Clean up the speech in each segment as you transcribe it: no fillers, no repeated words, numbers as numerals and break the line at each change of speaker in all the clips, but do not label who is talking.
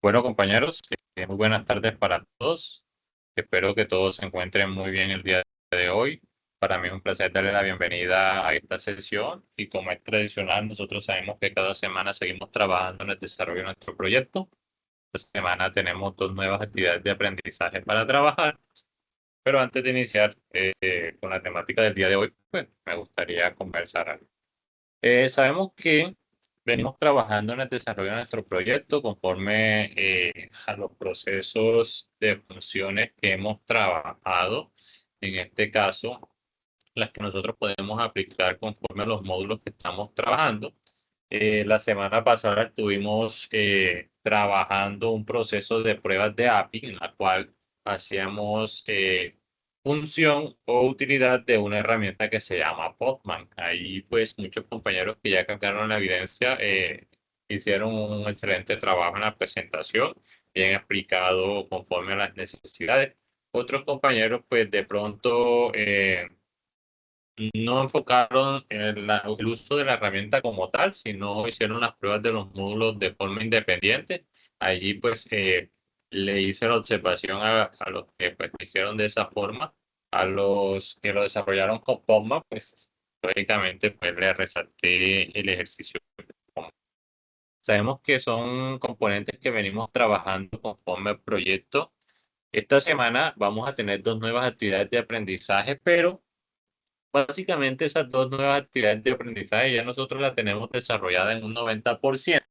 Bueno, compañeros, muy buenas tardes para todos. Espero que todos se encuentren muy bien el día de hoy. Para mí es un placer darle la bienvenida a esta sesión y como es tradicional, nosotros sabemos que cada semana seguimos trabajando en el desarrollo de nuestro proyecto. Esta semana tenemos dos nuevas actividades de aprendizaje para trabajar, pero antes de iniciar con la temática del día de hoy, pues me gustaría conversar algo. Sabemos que venimos trabajando en el desarrollo de nuestro proyecto conforme a los procesos de funciones que hemos trabajado. En este caso, las que nosotros podemos aplicar conforme a los módulos que estamos trabajando. La semana pasada estuvimos trabajando un proceso de pruebas de API en la cual hacíamos función o utilidad de una herramienta que se llama Postman. Ahí pues muchos compañeros que ya captaron la evidencia hicieron un excelente trabajo en la presentación, bien explicado conforme a las necesidades. Otros compañeros pues de pronto no enfocaron el uso de la herramienta como tal, sino hicieron las pruebas de los módulos de forma independiente. Allí pues le hice la observación a los que pues lo hicieron de esa forma, a los que lo desarrollaron con Pogma, pues lógicamente pues le resalté el ejercicio. Sabemos que son componentes que venimos trabajando conforme al proyecto. Esta semana vamos a tener dos nuevas actividades de aprendizaje, pero básicamente esas dos nuevas actividades de aprendizaje ya nosotros las tenemos desarrolladas en un 90%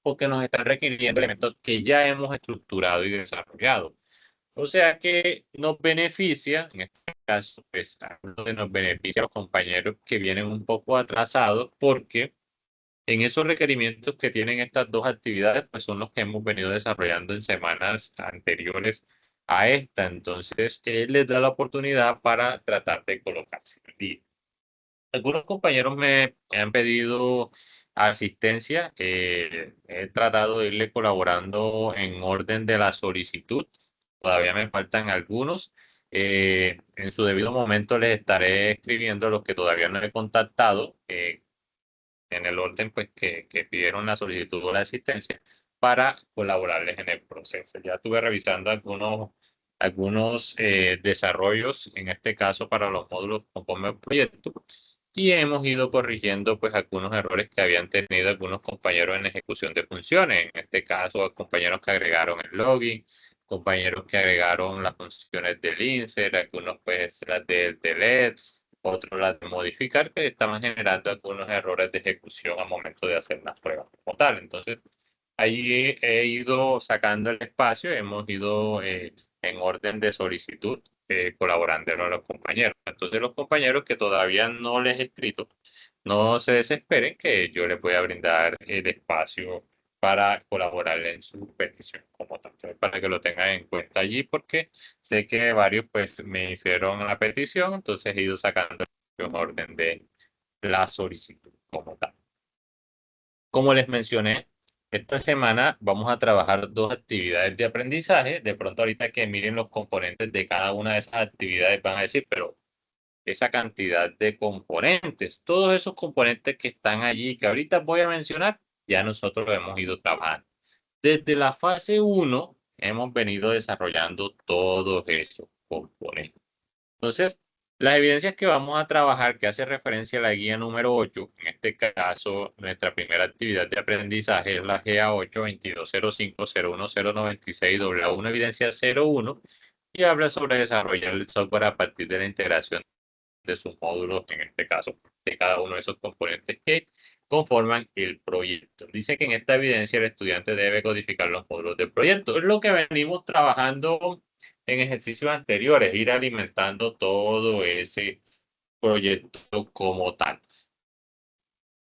porque nos están requiriendo elementos que ya hemos estructurado y desarrollado. O sea que nos beneficia, en este caso, pues, hablo de nos beneficia a los compañeros que vienen un poco atrasados porque en esos requerimientos que tienen estas dos actividades, pues son los que hemos venido desarrollando en semanas anteriores a esta. Entonces, les da la oportunidad para tratar de colocarse al día. Algunos compañeros me han pedido asistencia. He tratado de irle colaborando en orden de la solicitud. Todavía me faltan algunos. En su debido momento les estaré escribiendo a los que todavía no he contactado. En el orden pues, que pidieron la solicitud o la asistencia para colaborarles en el proceso. Ya estuve revisando algunos desarrollos, en este caso para los módulos conforme al proyecto, y hemos ido corrigiendo pues algunos errores que habían tenido algunos compañeros en ejecución de funciones, en este caso compañeros que agregaron el login, compañeros que agregaron las funciones del insert, algunos pues las del delete, otros las de modificar, que estaban generando algunos errores de ejecución al momento de hacer las pruebas como tal. Entonces, ahí he ido sacando el espacio, hemos ido en orden de solicitud, colaborando con los compañeros. Entonces, los compañeros que todavía no les he escrito, no se desesperen, que yo les voy a brindar el espacio para colaborar en su petición como tal, para que lo tengan en cuenta allí, porque sé que varios pues me hicieron la petición, entonces he ido sacando en orden de la solicitud como tal. Como les mencioné, esta semana vamos a trabajar dos actividades de aprendizaje. De pronto ahorita que miren los componentes de cada una de esas actividades van a decir, pero esa cantidad de componentes, todos esos componentes que están allí, que ahorita voy a mencionar, ya nosotros lo hemos ido trabajando. Desde la fase uno hemos venido desarrollando todos esos componentes. Entonces, las evidencias que vamos a trabajar, que hace referencia a la guía número 8, en este caso, nuestra primera actividad de aprendizaje es la GA 8 2205 01096 1 evidencia 01 y habla sobre desarrollar el software a partir de la integración de sus módulos, en este caso, de cada uno de esos componentes que conforman el proyecto. Dice que en esta evidencia el estudiante debe codificar los módulos del proyecto. Es lo que venimos trabajando en ejercicios anteriores, ir alimentando todo ese proyecto como tal.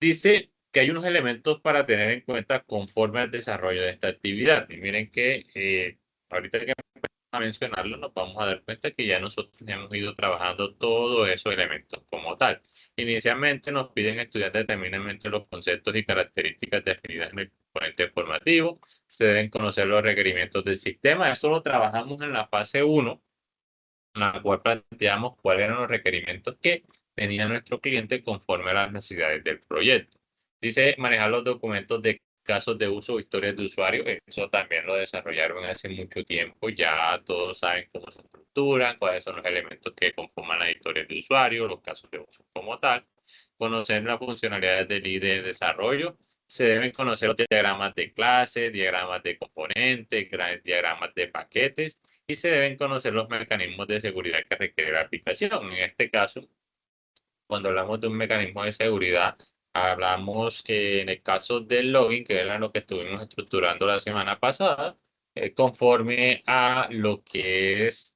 Dice que hay unos elementos para tener en cuenta conforme al desarrollo de esta actividad. Y miren que ahorita que a mencionarlo, nos vamos a dar cuenta que ya nosotros hemos ido trabajando todos esos elementos como tal. Inicialmente nos piden estudiar determinadamente los conceptos y características definidas en el componente formativo. Se deben conocer los requerimientos del sistema. Eso lo trabajamos en la fase uno, en la cual planteamos cuáles eran los requerimientos que tenía nuestro cliente conforme a las necesidades del proyecto. Dice manejar los documentos de casos de uso o historias de usuario. Eso también lo desarrollaron hace mucho tiempo. Ya todos saben cómo se estructuran, cuáles son los elementos que conforman las historias de usuario, los casos de uso como tal. Conocer las funcionalidades del I de desarrollo. Se deben conocer los diagramas de clase, diagramas de componentes, diagramas de paquetes y se deben conocer los mecanismos de seguridad que requiere la aplicación. En este caso, cuando hablamos de un mecanismo de seguridad, hablamos en el caso del login, que era lo que estuvimos estructurando la semana pasada, conforme a lo que es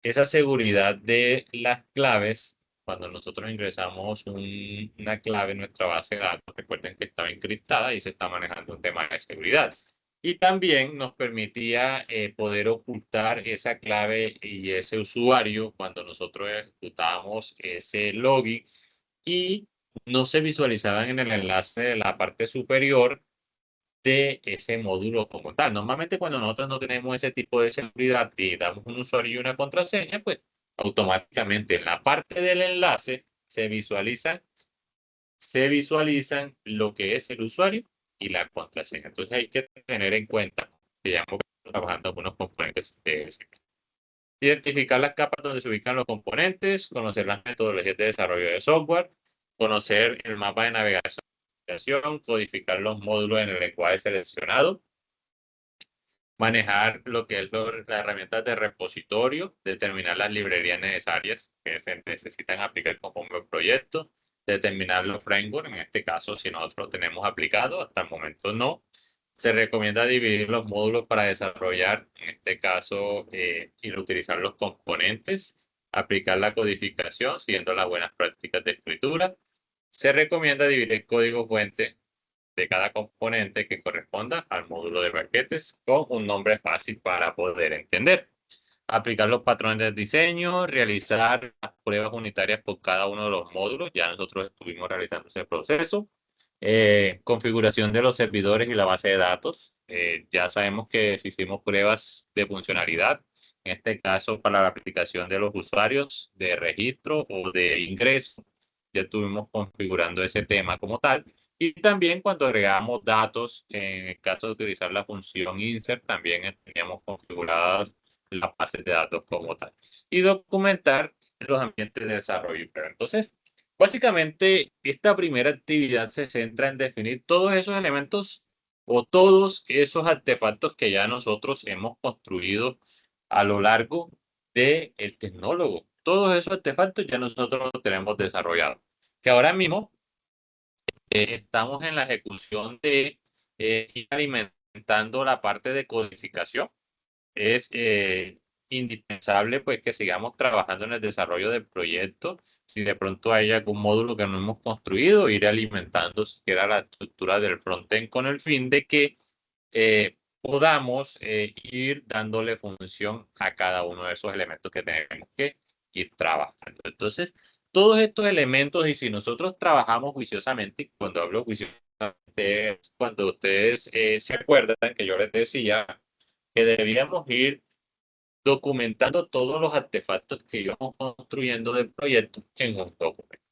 esa seguridad de las claves. Cuando nosotros ingresamos una clave en nuestra base de datos, recuerden que estaba encriptada y se está manejando un tema de seguridad. Y también nos permitía poder ocultar esa clave y ese usuario cuando nosotros ejecutábamos ese login y no se visualizaban en el enlace de la parte superior de ese módulo como tal. Normalmente cuando nosotros no tenemos ese tipo de seguridad y damos un usuario y una contraseña, pues automáticamente en la parte del enlace se visualizan lo que es el usuario y la contraseña. Entonces hay que tener en cuenta que ya hemos trabajando con unos componentes de ese. Identificar las capas donde se ubican los componentes, conocer las metodologías de desarrollo de software, conocer el mapa de navegación, codificar los módulos en el lenguaje seleccionado, manejar lo que es las herramientas de repositorio, determinar las librerías necesarias que se necesitan aplicar como un proyecto, determinar los frameworks, en este caso si nosotros lo tenemos aplicado, hasta el momento no. Se recomienda dividir los módulos para desarrollar, en este caso, y utilizar los componentes, aplicar la codificación siguiendo las buenas prácticas de escritura. Se recomienda dividir el código fuente de cada componente que corresponda al módulo de paquetes con un nombre fácil para poder entender. Aplicar los patrones de diseño, realizar las pruebas unitarias por cada uno de los módulos. Ya nosotros estuvimos realizando ese proceso. Configuración de los servidores y la base de datos. Ya sabemos que si hicimos pruebas de funcionalidad, en este caso para la aplicación de los usuarios de registro o de ingreso, ya estuvimos configurando ese tema como tal. Y también cuando agregamos datos, en el caso de utilizar la función insert, también teníamos configuradas las bases de datos como tal. Y documentar los ambientes de desarrollo. Pero entonces, básicamente, esta primera actividad se centra en definir todos esos elementos o todos esos artefactos que ya nosotros hemos construido a lo largo del tecnólogo. Todos esos artefactos ya nosotros los tenemos desarrollados. Que ahora mismo estamos en la ejecución de ir alimentando la parte de codificación. Es indispensable pues que sigamos trabajando en el desarrollo del proyecto. Si de pronto hay algún módulo que no hemos construido, ir alimentando siquiera la estructura del frontend con el fin de que podamos ir dándole función a cada uno de esos elementos que tenemos que ir trabajando. Entonces, todos estos elementos, y si nosotros trabajamos juiciosamente, cuando hablo juiciosamente, es cuando ustedes se acuerdan que yo les decía que debíamos ir documentando todos los artefactos que íbamos construyendo del proyecto en un documento.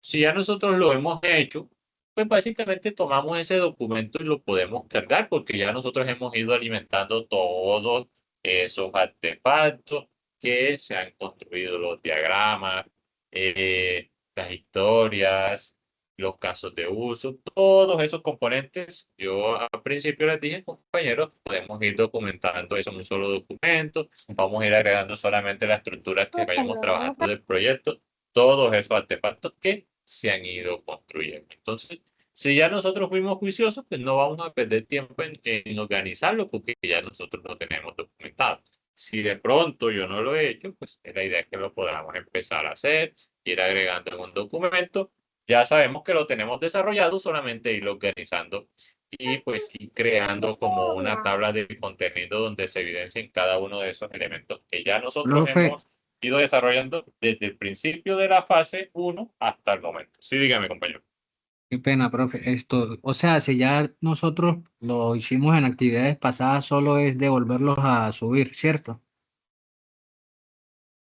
Si ya nosotros lo hemos hecho, pues básicamente tomamos ese documento y lo podemos cargar porque ya nosotros hemos ido alimentando todos esos artefactos que se han construido, los diagramas, las historias, los casos de uso, todos esos componentes. Yo al principio les dije, compañeros, podemos ir documentando eso en un solo documento, vamos a ir agregando solamente las estructuras que vayamos trabajando del proyecto, todos esos artefactos que se han ido construyendo. Entonces, si ya nosotros fuimos juiciosos, pues no vamos a perder tiempo en organizarlo porque ya nosotros lo tenemos documentado. Si de pronto yo no lo he hecho, pues la idea es que lo podamos empezar a hacer, ir agregando en un documento. Ya sabemos que lo tenemos desarrollado, solamente ir organizando y pues ir creando como una tabla de contenido donde se evidencien cada uno de esos elementos que ya nosotros
Profe,
hemos ido desarrollando desde el principio de la fase 1 hasta el momento. Sí, dígame, compañero.
qué pena, profe. Esto, o sea, si ya nosotros lo hicimos en actividades pasadas, solo es devolverlos a subir, ¿cierto?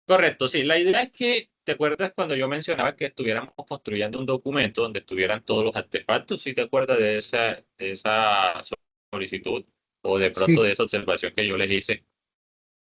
Correcto, sí. La idea es que ¿te acuerdas cuando yo mencionaba que estuviéramos construyendo un documento donde estuvieran todos los artefactos? ¿Sí te acuerdas de esa solicitud o de pronto
Sí,
de esa observación que yo les hice?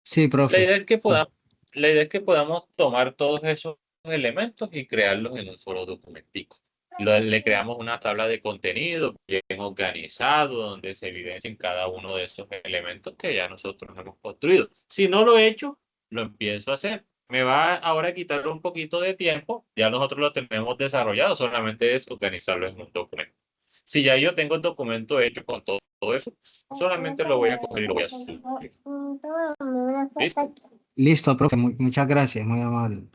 sí,
La
profe.
idea es que
Sí.
podamos, la idea es que podamos tomar todos esos elementos y crearlos en un solo documentico. Le creamos una tabla de contenido bien organizado donde se evidencien cada uno de esos elementos que ya nosotros hemos construido. Si no lo he hecho, lo empiezo a hacer. Me va ahora a quitar un poquito de tiempo, ya nosotros lo tenemos desarrollado, solamente es organizarlo en un documento. Si ya yo tengo el documento hecho con todo eso, solamente lo voy a coger y lo voy a subir. ¿Listo?
Listo, profe. Muchas gracias, muy amable.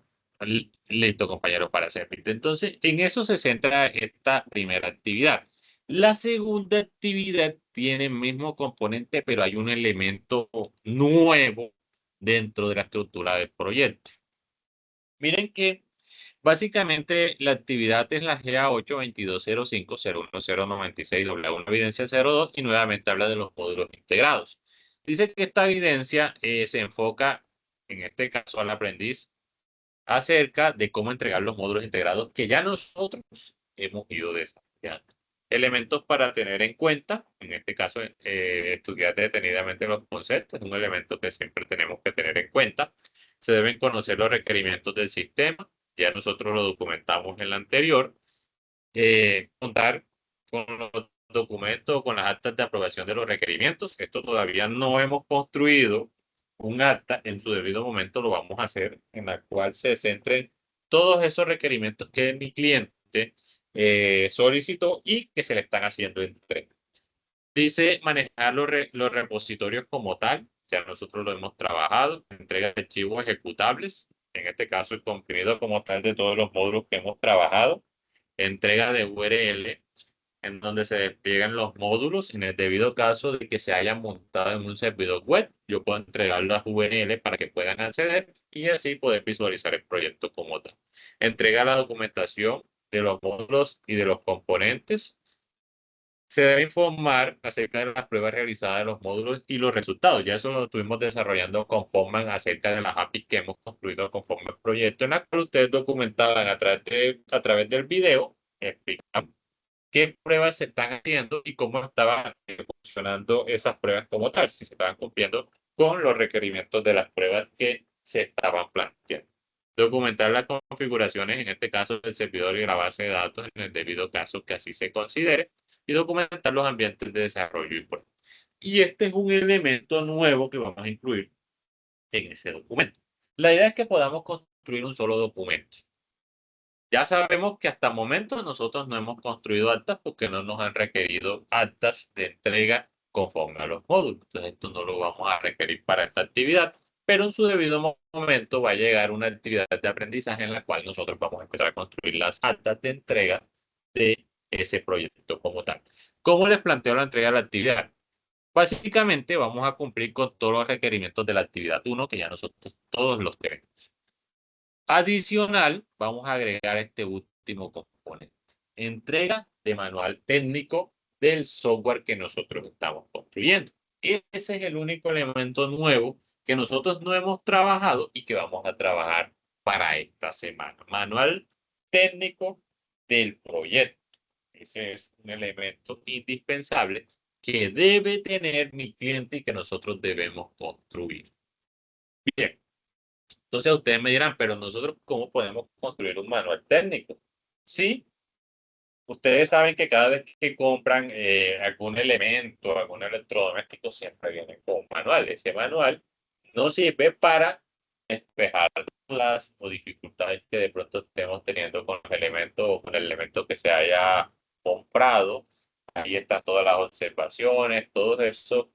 Listo, compañero, para servirte. Entonces, en eso se centra esta primera actividad. La segunda actividad tiene el mismo componente, pero hay un elemento nuevo dentro de la estructura del proyecto. Miren que básicamente la actividad es la GA8-2205-01096W1 evidencia 02 y nuevamente habla de los módulos integrados. Dice que esta evidencia se enfoca, en este caso, al aprendiz acerca de cómo entregar los módulos integrados que ya nosotros hemos ido desarrollando. Elementos para tener en cuenta, en este caso, estudiar detenidamente los conceptos, es un elemento que siempre tenemos que tener en cuenta. Se deben conocer los requerimientos del sistema, ya nosotros lo documentamos en la anterior. Contar con los documentos, con las actas de aprobación de los requerimientos. Esto todavía no hemos construido un acta, en su debido momento lo vamos a hacer, en la cual se centren todos esos requerimientos que mi cliente solicitó y que se le están haciendo entrega. Dice manejar los repositorios como tal, ya nosotros lo hemos trabajado, entrega de archivos ejecutables, en este caso el contenido como tal de todos los módulos que hemos trabajado, entrega de URL en donde se despliegan los módulos en el debido caso de que se hayan montado en un servidor web. Yo puedo entregar las URL para que puedan acceder y así poder visualizar el proyecto como tal. Entrega la documentación de los módulos y de los componentes. Se debe informar acerca de las pruebas realizadas de los módulos y los resultados. Ya eso lo estuvimos desarrollando con Postman acerca de las APIs que hemos construido conforme al proyecto, en la cual ustedes documentaban a través del video, explican qué pruebas se están haciendo y cómo estaban funcionando esas pruebas como tal, si se estaban cumpliendo con los requerimientos de las pruebas que se estaban planteando. Documentar las configuraciones, en este caso del servidor y la base de datos, en el debido caso que así se considere, y documentar los ambientes de desarrollo y prueba. Y este es un elemento nuevo que vamos a incluir en ese documento. La idea es que podamos construir un solo documento. Ya sabemos que hasta el momento nosotros no hemos construido actas porque no nos han requerido actas de entrega conforme a los módulos. Entonces, esto no lo vamos a requerir para esta actividad, pero en su debido momento va a llegar una actividad de aprendizaje en la cual nosotros vamos a empezar a construir las actas de entrega de ese proyecto como tal. ¿Cómo les planteo la entrega de la actividad? Básicamente vamos a cumplir con todos los requerimientos de la actividad 1 que ya nosotros todos los tenemos. Adicional, vamos a agregar este último componente. Entrega de manual técnico del software que nosotros estamos construyendo. Ese es el único elemento nuevo que nosotros no hemos trabajado y que vamos a trabajar para esta semana. Manual técnico del proyecto. Ese es un elemento indispensable que debe tener mi cliente y que nosotros debemos construir. Bien. Entonces ustedes me dirán, pero nosotros, ¿cómo podemos construir un manual técnico? Sí, ustedes saben que cada vez que compran algún elemento, algún electrodoméstico, siempre viene con un manual. Ese manual no sirve para despejar dudas o dificultades que de pronto estemos teniendo con los elementos o con el elemento que se haya comprado. Ahí están todas las observaciones, todos esos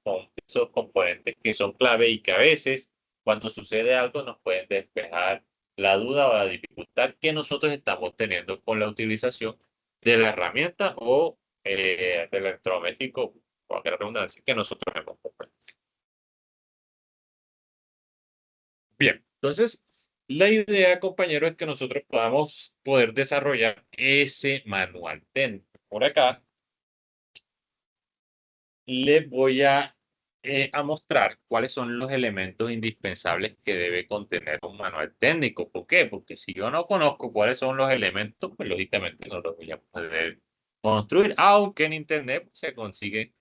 componentes que son clave y que a veces cuando sucede algo nos pueden despejar la duda o la dificultad que nosotros estamos teniendo con la utilización de la herramienta o del electrodoméstico, cualquier redundancia que nosotros hemos comprado. Bien, entonces la idea, compañero, es que nosotros podamos poder desarrollar ese manual técnico. Por acá les voy a a mostrar cuáles son los elementos indispensables que debe contener un manual técnico. ¿Por qué? Porque si yo no conozco cuáles son los elementos, pues lógicamente no los voy a poder construir, aunque en Internet pues, se consiguen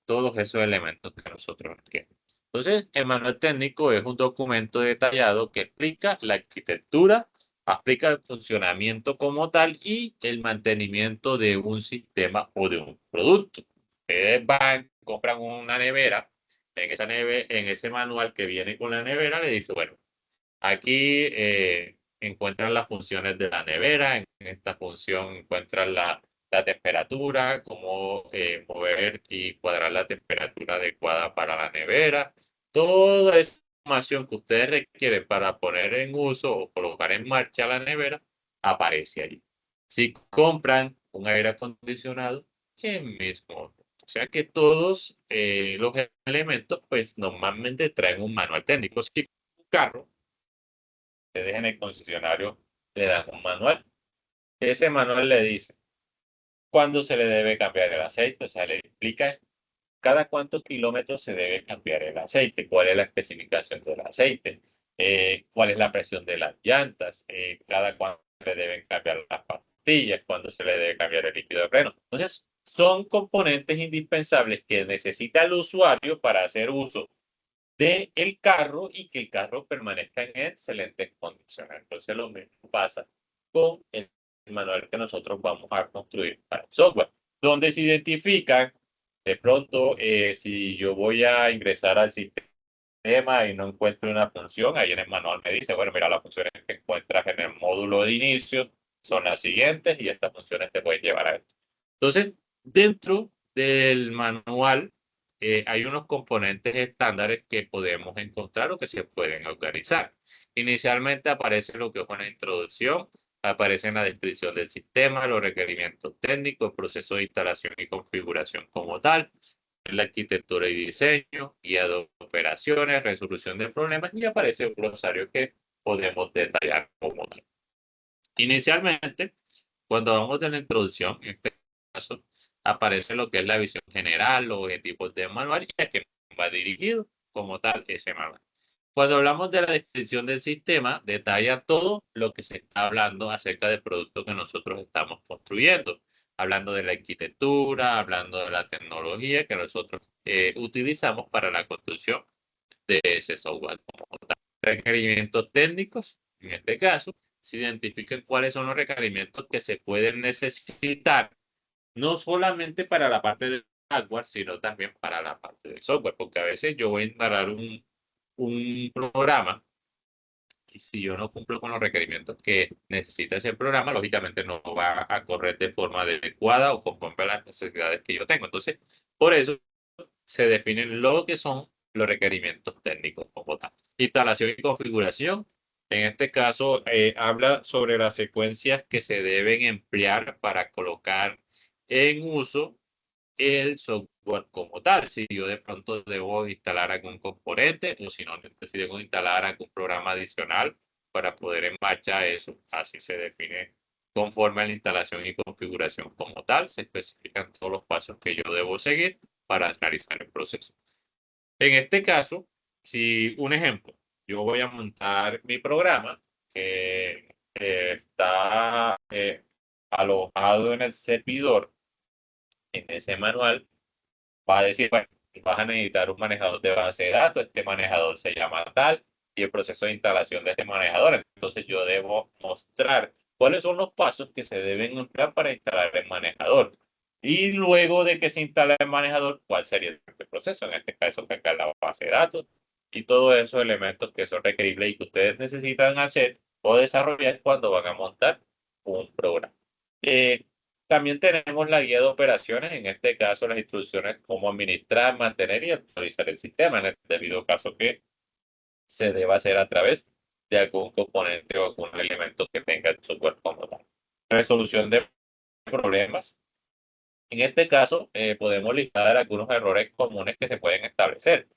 todos esos elementos que nosotros requerimos. Entonces, el manual técnico es un documento detallado que explica la arquitectura, explica el funcionamiento como tal y el mantenimiento de un sistema o de un producto. Ustedes van, compran una nevera, en ese manual que viene con la nevera le dice, bueno, aquí encuentran las funciones de la nevera, en esta función encuentran la temperatura, cómo mover y cuadrar la temperatura adecuada para la nevera. Toda esa información que ustedes requieren para poner en uso o colocar en marcha la nevera aparece allí. Si compran un aire acondicionado, el mismo. O sea que todos los elementos, pues normalmente traen un manual técnico. Si un carro ustedes en el concesionario le dan un manual. Ese manual le dice cuándo se le debe cambiar el aceite, o sea, le explica cada cuántos kilómetros se debe cambiar el aceite, cuál es la especificación del aceite, cuál es la presión de las llantas, cada cuánto le deben cambiar las pastillas, cuándo se le debe cambiar el líquido de freno. Entonces, son componentes indispensables que necesita el usuario para hacer uso del carro y que el carro permanezca en excelentes condiciones. Entonces lo mismo pasa con el manual que nosotros vamos a construir para el software, donde se identifican de pronto si yo voy a ingresar al sistema y no encuentro una función, ahí en el manual me dice, bueno, mira, las funciones que encuentras en el módulo de inicio son las siguientes y estas funciones te pueden llevar a esto. Entonces, dentro del manual hay unos componentes estándares que podemos encontrar o que se pueden organizar. Inicialmente aparece lo que es una introducción, aparece en la descripción del sistema, los requerimientos técnicos, el proceso de instalación y configuración como tal, la arquitectura y diseño, guía de operaciones, resolución de problemas y aparece un glosario que podemos detallar como tal. Inicialmente, cuando vamos de la introducción, en este caso, aparece lo que es la visión general, los objetivos del manual y a qué va dirigido como tal ese manual. Cuando hablamos de la descripción del sistema, detalla todo lo que se está hablando acerca del producto que nosotros estamos construyendo, hablando de la arquitectura, hablando de la tecnología que nosotros utilizamos para la construcción de ese software como tal. Requerimientos técnicos, en este caso, se identifican cuáles son los requerimientos que se pueden necesitar, no solamente para la parte del hardware, sino también para la parte del software, porque a veces yo voy a instalar un programa y si yo no cumplo con los requerimientos que necesita ese programa, lógicamente no va a correr de forma adecuada o conforme a las necesidades que yo tengo. Entonces, por eso se definen lo que son los requerimientos técnicos como tal. Instalación y configuración. En este caso, habla sobre las secuencias que se deben emplear para colocar en uso el software como tal. Si yo de pronto debo instalar algún componente o si no, si debo instalar algún programa adicional para poder en marcha eso. Así se define conforme a la instalación y configuración como tal. Se especifican todos los pasos que yo debo seguir para realizar el proceso. En este caso, si un ejemplo, yo voy a montar mi programa que está alojado en el servidor, en ese manual va a decir, bueno, vas a necesitar un manejador de base de datos, este manejador se llama tal, y el proceso de instalación de este manejador. Entonces yo debo mostrar cuáles son los pasos que se deben emplear para instalar el manejador. Y luego de que se instale el manejador, cuál sería el proceso, en este caso cargar la base de datos y todos esos elementos que son requeribles y que ustedes necesitan hacer o desarrollar cuando van a montar un programa. También tenemos la guía de operaciones, en este caso las instrucciones cómo administrar, mantener y actualizar el sistema, en el debido caso que se deba hacer a través de algún componente o algún elemento que tenga el software como tal. Resolución de problemas. En este caso, podemos listar algunos errores comunes que se pueden establecer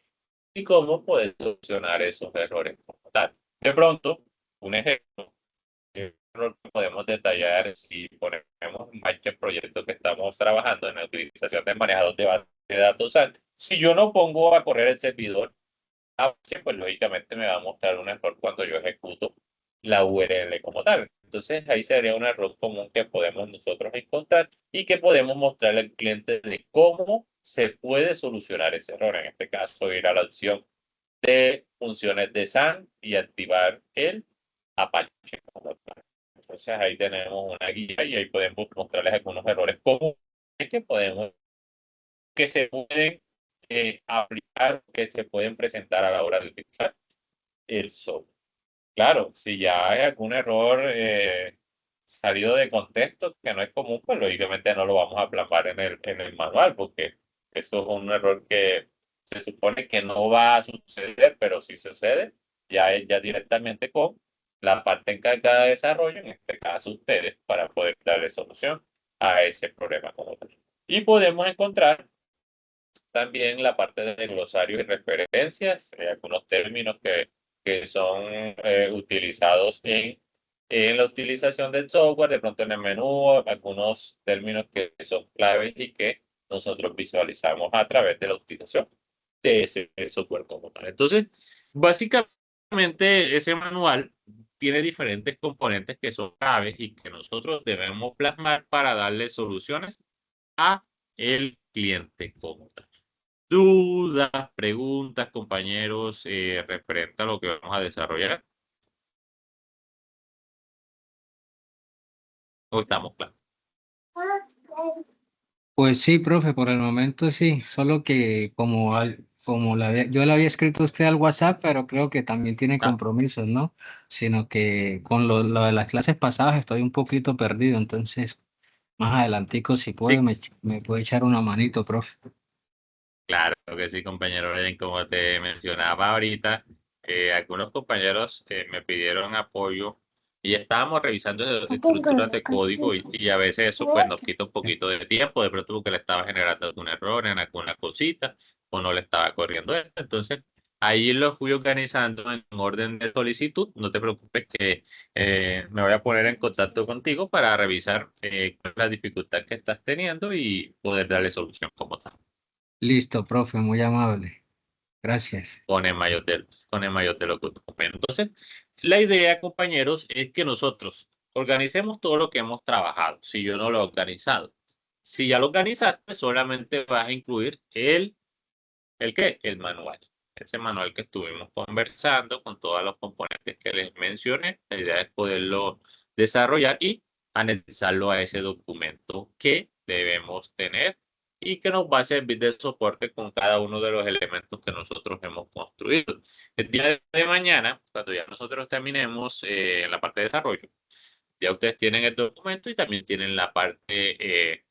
y cómo poder solucionar esos errores como tal. De pronto, un ejemplo lo que podemos detallar si ponemos en marcha el proyecto que estamos trabajando en la utilización del manejador de base de datos antes. Si yo no pongo a correr el servidor, pues lógicamente me va a mostrar un error cuando yo ejecuto la URL como tal. Entonces ahí sería un error común que podemos nosotros encontrar y que podemos mostrarle al cliente de cómo se puede solucionar ese error. En este caso, ir a la opción de funciones de SAN y activar el Apache como tal. Entonces ahí tenemos una guía y ahí podemos mostrarles algunos errores comunes que podemos, que se pueden aplicar, que se pueden presentar a la hora de utilizar el software. Claro, si ya hay algún error salido de contexto que no es común, pues lógicamente no lo vamos a plasmar en el manual, porque eso es un error que se supone que no va a suceder, pero si sucede, ya es ya directamente con la parte encargada de desarrollo, en este caso ustedes, para poder darle solución a ese problema como tal. Y podemos encontrar también la parte de glosario y referencias, algunos términos que son utilizados en la utilización del software, de pronto en el menú, algunos términos que son claves y que nosotros visualizamos a través de la utilización de ese software como tal. Entonces, básicamente ese manual tiene diferentes componentes que son claves y que nosotros debemos plasmar para darle soluciones a el cliente como tal. Dudas, preguntas, compañeros, referente a lo que vamos a desarrollar. ¿O estamos claros?
Pues sí, profe, por el momento sí, solo que yo le había escrito a usted al WhatsApp, pero creo que también tiene
Ah,
compromisos, ¿no? Sino que con lo de las clases pasadas estoy un poquito perdido, entonces más adelantico si puede
sí,
me puede echar una manito, profe.
claro que sí, compañero. Eden, como te mencionaba ahorita, algunos compañeros me pidieron apoyo y estábamos revisando estructuras de código y a veces eso pues nos quita un poquito de tiempo, de pronto porque le estaba generando algún error en alguna cosita o no le estaba corriendo esto. Entonces, ahí lo fui organizando en orden de solicitud. No te preocupes que me voy a poner en contacto contigo para revisar cuál es la dificultad que estás teniendo y poder darle solución como tal.
Listo, profe, muy amable. Gracias.
Con el mayor de los gustos. Bueno, entonces, la idea, compañeros, es que nosotros organicemos todo lo que hemos trabajado. Si yo no lo he organizado, si ya lo organizaste, solamente vas a incluir ¿el qué? El manual. Ese manual que estuvimos conversando con todos los componentes que les mencioné. La idea es poderlo desarrollar y anexarlo a ese documento que debemos tener y que nos va a servir de soporte con cada uno de los elementos que nosotros hemos construido. El día de mañana, cuando ya nosotros terminemos la parte de desarrollo, ya ustedes tienen el documento y también tienen la parte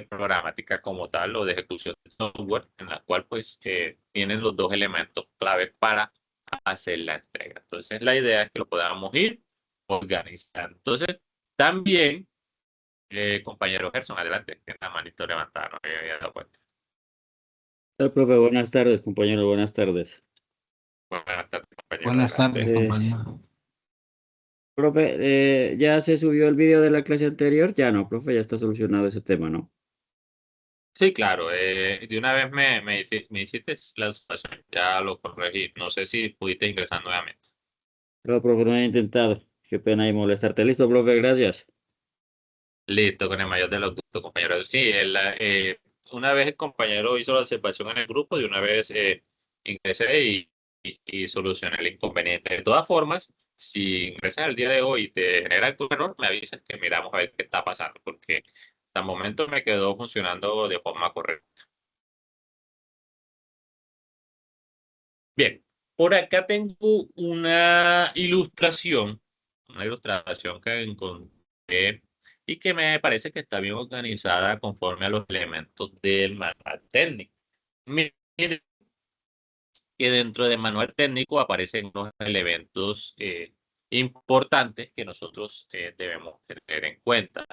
programática como tal o de ejecución de software, en la cual pues tienen los dos elementos clave para hacer la entrega. Entonces la idea es que lo podamos ir organizando. Entonces también, compañero Gerson, adelante, tiene la manito levantada, no me había dado cuenta.
Hola, profe, buenas tardes, compañero, buenas tardes.
Buenas tardes, compañero,
Buenas tardes,
adelante.
Eh,
compañero.
profe, ¿ya se subió el video de la clase anterior? Ya no, profe, ya está solucionado ese tema, ¿no?
Sí, claro, de una vez me hiciste la situación, ya lo corregí. No sé si pudiste ingresar nuevamente.
Pero, profe, no he intentado. Qué pena y molestarte. Listo, profe, gracias.
Listo, con el mayor de los gustos, compañero. Sí, una vez el compañero hizo la observación en el grupo, de una vez ingresé y solucioné el inconveniente. De todas formas, si ingresas el día de hoy y te genera algún error, me avisas que miramos a ver qué está pasando, porque hasta el momento me quedó funcionando de forma correcta. Bien, por acá tengo una ilustración que encontré y que me parece que está bien organizada conforme a los elementos del manual técnico. Miren que dentro del manual técnico aparecen unos elementos importantes que nosotros debemos tener en cuenta.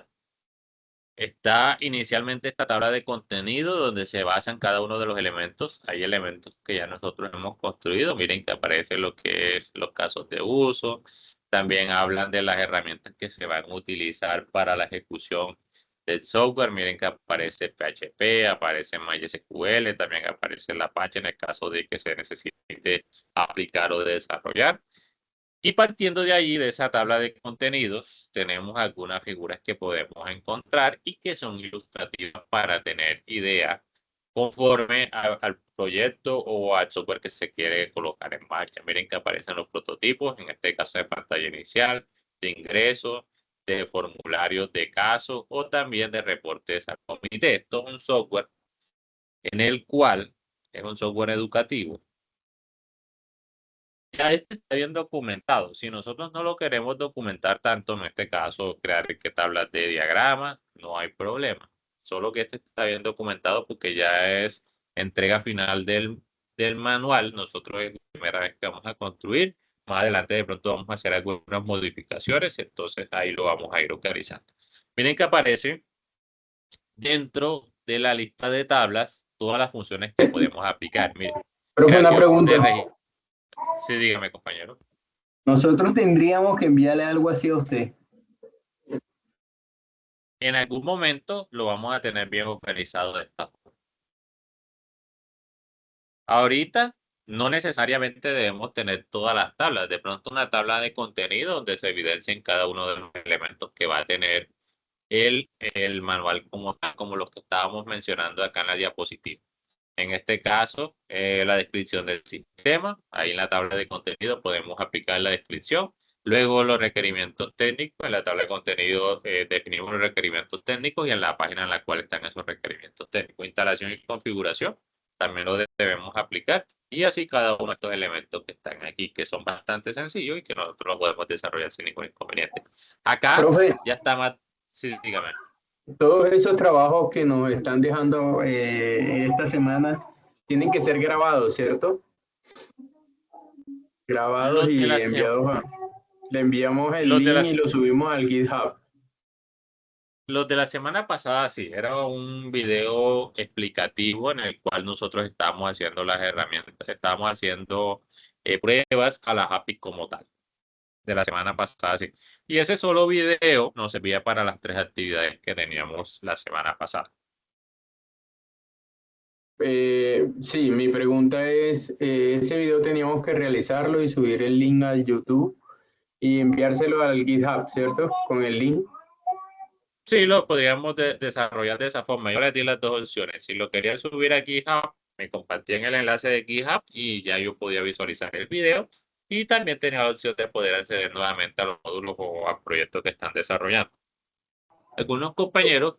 Está inicialmente esta tabla de contenido donde se basan cada uno de los elementos. Hay elementos que ya nosotros hemos construido. Miren que aparece lo que es los casos de uso. También hablan de las herramientas que se van a utilizar para la ejecución del software. Miren que aparece PHP, aparece MySQL, también aparece el Apache en el caso de que se necesite aplicar o desarrollar. Y partiendo de ahí, de esa tabla de contenidos, tenemos algunas figuras que podemos encontrar y que son ilustrativas para tener idea conforme al proyecto o al software que se quiere colocar en marcha. Miren que aparecen los prototipos, en este caso de pantalla inicial, de ingresos, de formularios de casos o también de reportes al comité. Esto es un software en el cual es un software educativo. Ya este está bien documentado. Si nosotros no lo queremos documentar tanto, en este caso, crear que tablas de diagramas, no hay problema. Solo que este está bien documentado porque ya es entrega final del manual. Nosotros es la primera vez que vamos a construir. Más adelante de pronto vamos a hacer algunas modificaciones, entonces ahí lo vamos a ir localizando. Miren que aparece dentro de la lista de tablas todas las funciones que podemos aplicar. Miren,
Profe, una
creación
pregunta.
de registro. Sí, dígame, compañero.
Nosotros tendríamos que enviarle algo así a usted.
En algún momento lo vamos a tener bien organizado de esta forma. Ahorita no necesariamente debemos tener todas las tablas. De pronto una tabla de contenido donde se evidencien cada uno de los elementos que va a tener el manual como los que estábamos mencionando acá en la diapositiva. En este caso, la descripción del sistema. Ahí en la tabla de contenido podemos aplicar la descripción. Luego los requerimientos técnicos. En la tabla de contenido definimos los requerimientos técnicos y en la página en la cual están esos requerimientos técnicos. Instalación y configuración también lo debemos aplicar. Y así cada uno de estos elementos que están aquí, que son bastante sencillos y que nosotros los podemos desarrollar sin ningún inconveniente. Acá
Profe,
ya está más... Sí, dígame.
todos esos trabajos que nos están dejando esta semana tienen que ser grabados, ¿cierto? Grabados
Los de
y
la,
enviados a... Le enviamos el
los de la,
link y lo subimos al GitHub.
Los de la semana pasada sí, era un video explicativo en el cual nosotros estábamos haciendo las herramientas, estábamos haciendo pruebas a las API como tal. De la semana pasada sí. Y ese solo video nos servía para las 3 actividades que teníamos la semana pasada.
Sí, mi pregunta es, ese video teníamos que realizarlo y subir el link al YouTube y enviárselo al GitHub, ¿cierto? Con el link.
Sí, lo podríamos desarrollar de esa forma. Yo les di las dos opciones. Si lo quería subir a GitHub, me compartían el enlace de GitHub y ya yo podía visualizar el video. Y también tenía la opción de poder acceder nuevamente a los módulos o a proyectos que están desarrollando. Algunos compañeros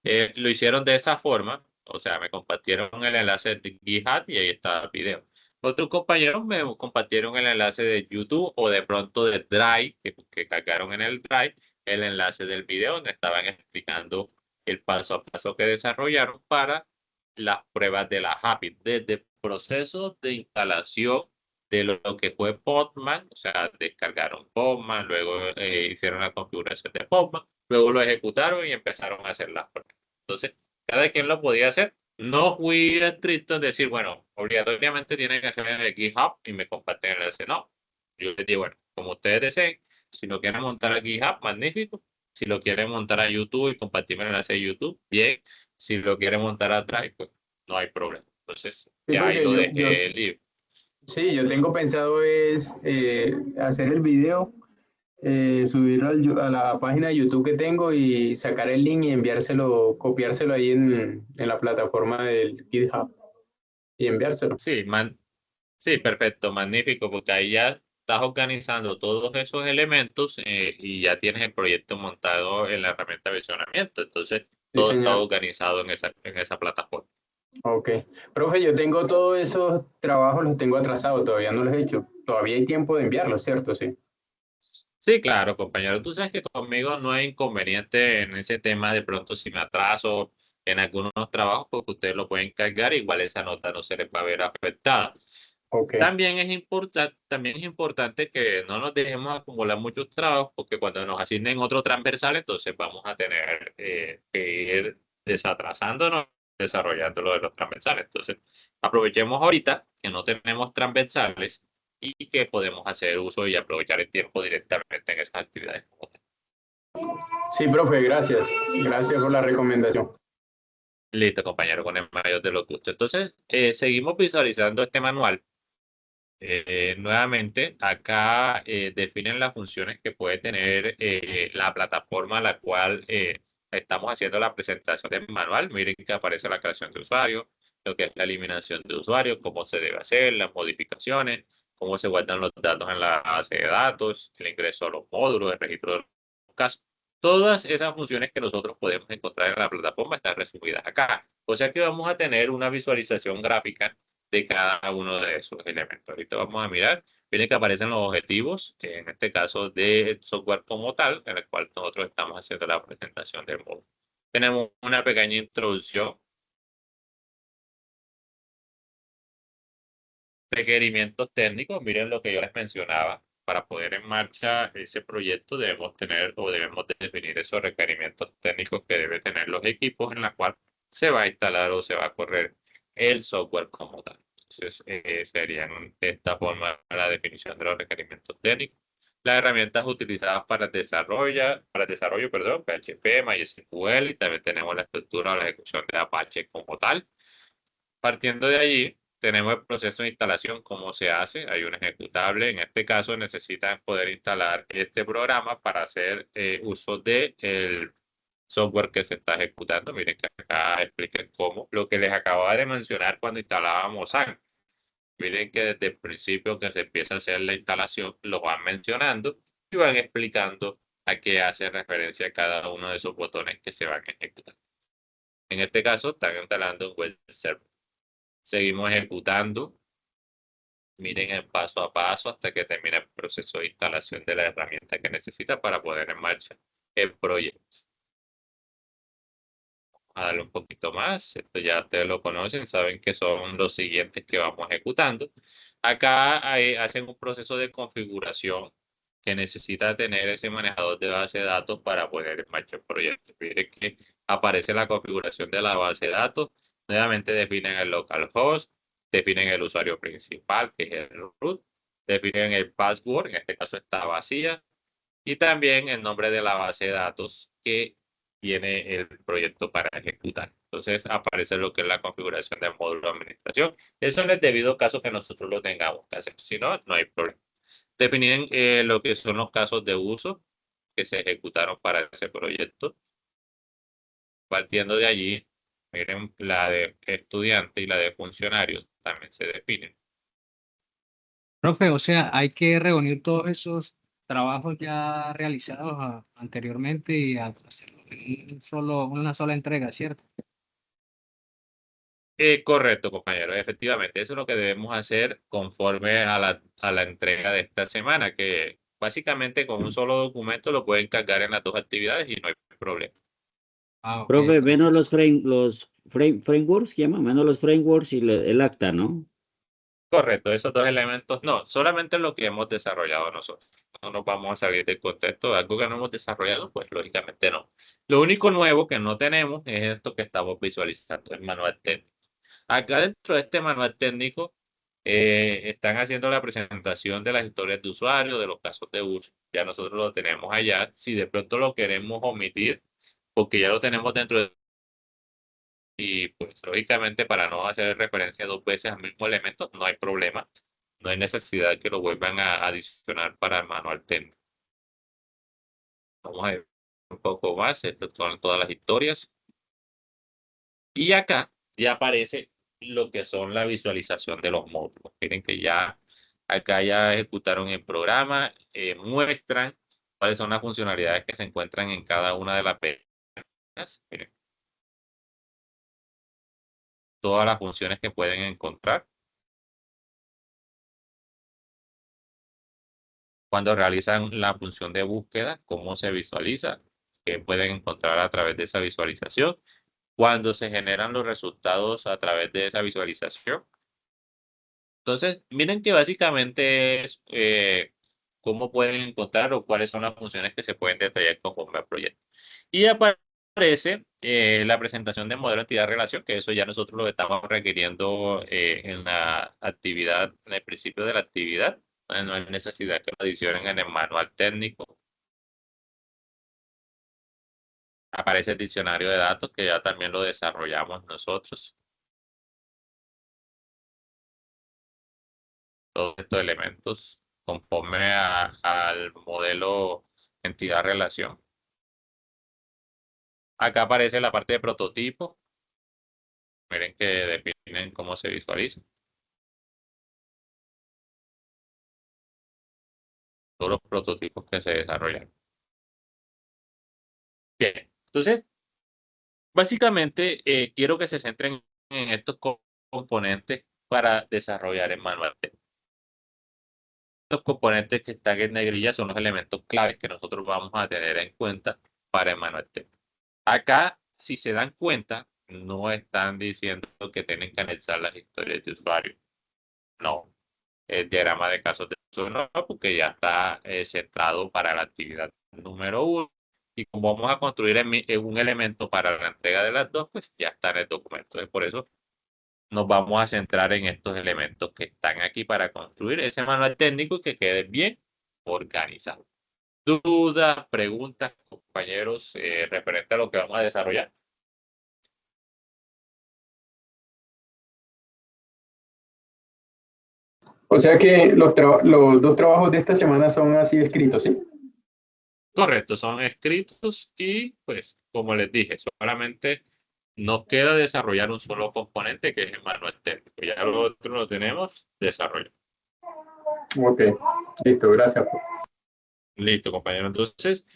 lo hicieron de esa forma, o sea, me compartieron el enlace de GitHub y ahí está el video. Otros compañeros me compartieron el enlace de YouTube o de pronto de Drive, que cargaron en el Drive el enlace del video donde estaban explicando el paso a paso que desarrollaron para las pruebas de la API, desde procesos de instalación de lo que fue Postman, o sea, descargaron Postman, luego hicieron la configuración de Postman, luego lo ejecutaron y empezaron a hacer las pruebas. Entonces, cada quien lo podía hacer. No fui estricto en decir, bueno, obligatoriamente tienen que hacer en el GitHub y me comparten el enlace. No, yo les digo, bueno, como ustedes deseen, si lo quieren montar a GitHub, magnífico. Si lo quieren montar a YouTube y compartirme el enlace de YouTube, bien. Si lo quieren montar a Drive, pues no hay problema. Entonces,
Sí,
ya ahí
porque
lo dejé libre.
sí, yo tengo pensado es hacer el video, subirlo a la página de YouTube que tengo y sacar el link y enviárselo, copiárselo ahí en la plataforma del GitHub y enviárselo.
Sí, sí, perfecto, magnífico, porque ahí ya estás organizando todos esos elementos y ya tienes el proyecto montado en la herramienta de versionamiento. Entonces,
Sí,
todo está
señor.
organizado en esa plataforma.
Ok. Profe, yo tengo todos esos trabajos, los tengo atrasados, todavía no los he hecho. Todavía hay tiempo de enviarlos, ¿cierto? Sí.
Sí, claro, compañero. Tú sabes que conmigo no hay inconveniente en ese tema de pronto si me atraso en algunos trabajos, porque ustedes lo pueden cargar, igual esa nota no se les va a ver afectada.
Ok.
También es importante que no nos dejemos acumular muchos trabajos, porque cuando nos asignen otro transversal, entonces vamos a tener que ir desatrasándonos, desarrollando lo de los transversales. Entonces, aprovechemos ahorita que no tenemos transversales y que podemos hacer uso y aprovechar el tiempo directamente en esas actividades.
Sí, profe, gracias. Gracias por la recomendación.
Listo, compañero, con el mayor de los gustos. Entonces, seguimos visualizando este manual. Nuevamente, acá definen las funciones que puede tener la plataforma a la cual estamos haciendo la presentación del manual. Miren que aparece la creación de usuario, lo que es la eliminación de usuario, cómo se debe hacer, las modificaciones, cómo se guardan los datos en la base de datos, el ingreso a los módulos, el registro de los casos. Todas esas funciones que nosotros podemos encontrar en la plataforma están resumidas acá. O sea que vamos a tener una visualización gráfica de cada uno de esos elementos. Ahorita vamos a mirar, miren que aparecen los objetivos, en este caso del software como tal, en el cual nosotros estamos haciendo la presentación del módulo. Tenemos una pequeña introducción. Requerimientos técnicos, miren lo que yo les mencionaba. Para poner en marcha ese proyecto debemos tener o debemos definir esos requerimientos técnicos que deben tener los equipos en la cual se va a instalar o se va a correr el software como tal. Entonces, serían de esta forma la definición de los requerimientos técnicos. Las herramientas utilizadas para el desarrollo, perdón, PHP, MySQL, y también tenemos la estructura o la ejecución de Apache como tal. Partiendo de allí, tenemos el proceso de instalación, cómo se hace. Hay un ejecutable. En este caso, necesitan poder instalar este programa para hacer uso del software que se está ejecutando. Miren que acá expliquen cómo. Lo que les acababa de mencionar cuando instalábamos SAN. Miren que desde el principio que se empieza a hacer la instalación, lo van mencionando y van explicando a qué hace referencia cada uno de esos botones que se van a ejecutar. En este caso, están instalando un web server. Seguimos ejecutando. Miren el paso a paso hasta que termine el proceso de instalación de la herramienta que necesita para poner en marcha el proyecto. A darle un poquito más. Esto ya ustedes lo conocen, saben que son los siguientes que vamos ejecutando. Acá hacen un proceso de configuración que necesita tener ese manejador de base de datos para poner en marcha el proyecto. Miren que aparece la configuración de la base de datos. Nuevamente definen el localhost, definen el usuario principal, que es el root, definen el password, en este caso está vacía, y también el nombre de la base de datos que tiene el proyecto para ejecutar. Entonces aparece lo que es la configuración del módulo de administración. Eso en el debido caso que nosotros lo tengamos que hacer. Si no, no hay problema. Definir lo que son los casos de uso que se ejecutaron para ese proyecto. Partiendo de allí, miren, la de estudiante y la de funcionarios también se definen.
Profe, o sea, hay que reunir todos esos trabajos ya realizados anteriormente y hacerlo en una sola entrega, ¿cierto?
Correcto, compañero. Efectivamente, eso es lo que debemos hacer conforme a la entrega de esta semana, que básicamente con un solo documento lo pueden cargar en las dos actividades y no hay problema.
Ah, ok,
Profe, menos
perfecto.
los frameworks, ¿qué llama? Menos los frameworks y el acta, ¿no?
Correcto, esos dos elementos, no, solamente lo que hemos desarrollado nosotros. No nos vamos a salir del contexto de algo que no hemos desarrollado, pues lógicamente no. Lo único nuevo que no tenemos es esto que estamos visualizando, el manual técnico. Acá dentro de este manual técnico están haciendo la presentación de las historias de usuario, de los casos de uso. Ya nosotros lo tenemos allá. Si de pronto lo queremos omitir, porque ya lo tenemos dentro de... Y pues lógicamente para no hacer referencia dos veces al mismo elemento, no hay problema. No hay necesidad que lo vuelvan a adicionar para el manual técnico. Vamos a ver un poco más. Estas son todas las historias. Y acá ya aparece lo que son la visualización de los módulos. Miren que ya acá ya ejecutaron el programa, muestran cuáles son las funcionalidades que se encuentran en cada una de las pestañas. Miren, todas las funciones que pueden encontrar. Cuando realizan la función de búsqueda, cómo se visualiza, qué pueden encontrar a través de esa visualización. Cuando se generan los resultados a través de esa visualización. Entonces, miren que básicamente es cómo pueden encontrar o cuáles son las funciones que se pueden detallar conforme al proyecto. Y aparece la presentación de modelo entidad relación, que eso ya nosotros lo estamos requiriendo en la actividad, en el principio de la actividad. No hay necesidad que lo adicionen en el manual técnico. Aparece el diccionario de datos, que ya también lo desarrollamos nosotros. Todos estos elementos conforme al modelo entidad-relación. Acá aparece la parte de prototipo. Miren que definen cómo se visualiza. Todos los prototipos que se desarrollan. Bien, entonces, básicamente quiero que se centren en estos componentes para desarrollar el manual. Estos componentes que están en negrilla son los elementos claves que nosotros vamos a tener en cuenta para el manual técnico. Acá, si se dan cuenta, no están diciendo que tienen que anexar las historias de usuario. No, el diagrama de casos de uso no, porque ya está centrado para la actividad número 1. Y como vamos a construir un elemento para la entrega de las dos, pues ya está en el documento. Entonces, por eso nos vamos a centrar en estos elementos que están aquí para construir ese manual técnico y que quede bien organizado. ¿Dudas, preguntas, compañeros, referente a lo que vamos a desarrollar?
O sea que los dos trabajos de esta semana son así escritos, ¿sí?
Correcto, son escritos y pues como les dije, solamente nos queda desarrollar un solo componente que es el manual técnico. Ya lo otro lo tenemos desarrollado.
Ok, listo, gracias.
Listo, compañero. Entonces,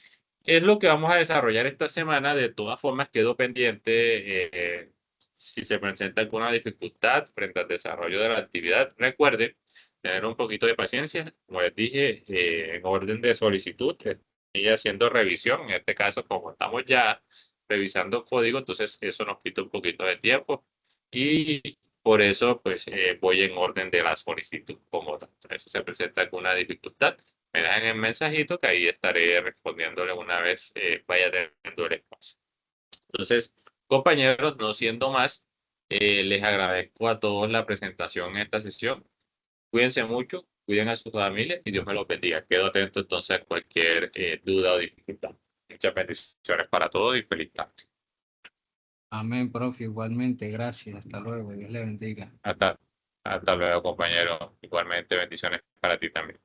es lo que vamos a desarrollar esta semana. De todas formas, quedó pendiente si se presenta alguna dificultad frente al desarrollo de la actividad. Recuerden tener un poquito de paciencia. Como les dije, en orden de solicitud, y haciendo revisión. En este caso, como estamos ya revisando código, entonces eso nos quita un poquito de tiempo. Y por eso, pues, voy en orden de la solicitud como tal. Eso se presenta alguna dificultad, me dejan el mensajito que ahí estaré respondiéndole una vez vaya teniendo el espacio. Entonces, compañeros, no siendo más, les agradezco a todos la presentación en esta sesión. Cuídense mucho, cuiden a su familia y Dios me los bendiga. Quedo atento entonces a cualquier duda o dificultad. Muchas bendiciones para todos y feliz tarde.
Amén, profe, igualmente, gracias, hasta luego, Dios le bendiga.
Hasta luego, compañero. Igualmente, bendiciones para ti también.